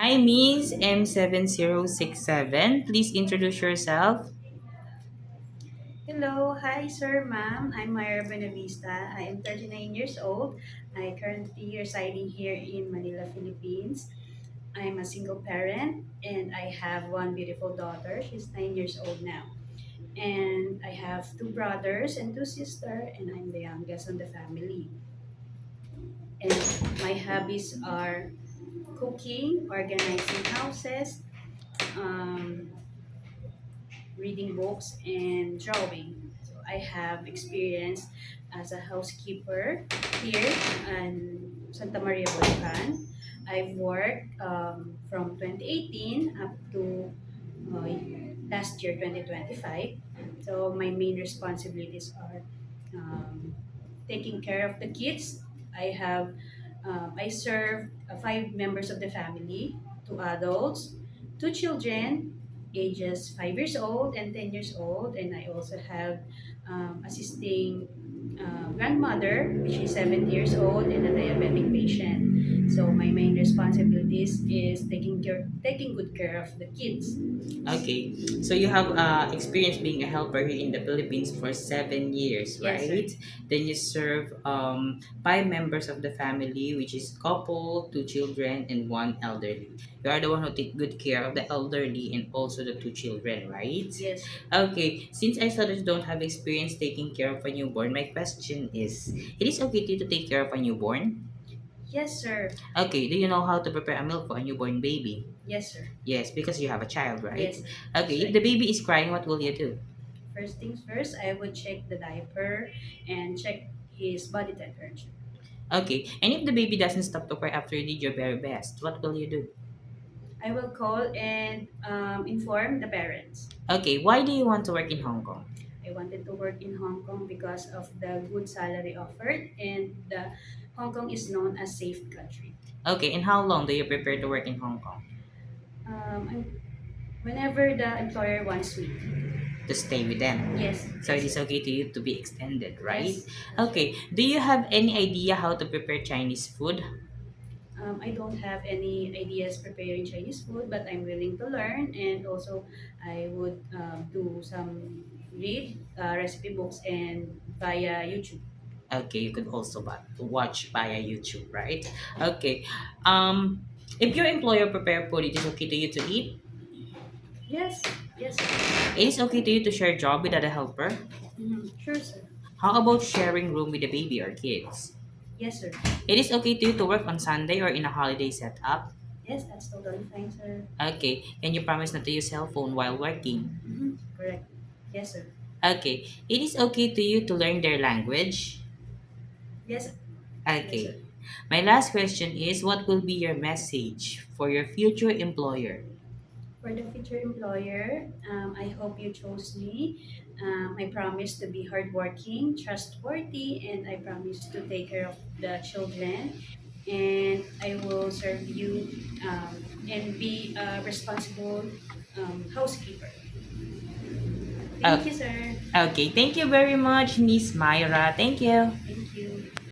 Hi, Miss M7067. Please introduce yourself. Hello, hi sir, ma'am. I'm Myra Benavista. I am 39 years old. I currently residing here in Manila, Philippines. I'm a single parent and I have one beautiful daughter. She's 9 years old now. And I have two brothers and two sisters, and I'm the youngest in the family. And my hobbies are cooking, organizing houses, um, reading books, and drawing. So I have experience as a housekeeper here in Santa Maria, Bulacan. I've worked from 2018 up to uh, last year, 2025. So my main responsibilities are um, taking care of the kids. I serve five members of the family, two adults, two children, ages 5 years old and 10 years old, and I also have assisting grandmother, which is 70 years old, and a diabetic patient. So my main responsibilities is taking good care of the kids. Okay, so you have experience being a helper here in the Philippines for 7 years, Yes, sir. right? Then you serve five members of the family, which is couple, two children, and one elderly. You are the one who take good care of the elderly and also the two children, right? Yes, sir. Okay, since I saw that you don't have experience taking care of a newborn, my question is, it is okay to you to take care of a newborn? Yes, sir. Okay, do you know how to prepare a milk for a newborn baby? Yes, sir. Yes, because you have a child, right? Yes, sir. Okay, That's if the right. baby is crying, what will you do? First things first, I would check the diaper and check his body temperature. Okay, and if the baby doesn't stop to cry after you did your very best, what will you do? I will call and inform the parents. Okay, why do you want to work in Hong Kong? I wanted to work in Hong Kong because of the good salary offered, and the Hong Kong is known as safe country. Okay, and how long do you prepare to work in Hong Kong? And whenever the employer wants me. To stay with them. Yes, So it yes, is sir. okay to you to be extended, right? Yes, that's right. Okay, do you have any idea how to prepare Chinese food? I don't have any ideas preparing Chinese food, but I'm willing to learn, and also I would do some read recipe books and via YouTube. Okay, you could also watch via YouTube, right? Okay, um, if your employer prepare food, it is okay to you to eat. Yes, yes, sir. It is okay to you to share job with other helper. Sure, sir. How about sharing room with a baby or kids? Yes, sir. It is okay to you to work on Sunday or in a holiday setup. Yes, that's totally fine, sir. Okay, can you promise not to use cell phone while working? Correct. Yes, sir. Okay, it is okay to you to learn their language. Yes, yes, sir. Okay, my last question is what will be your message for your future employer? For the future employer, I hope you chose me. I promise to be hardworking, trustworthy, and I promise to take care of the children. And I will serve you and be a responsible housekeeper. Uh, Thank you, sir. okay, thank you very much, Miss Myra. Thank you.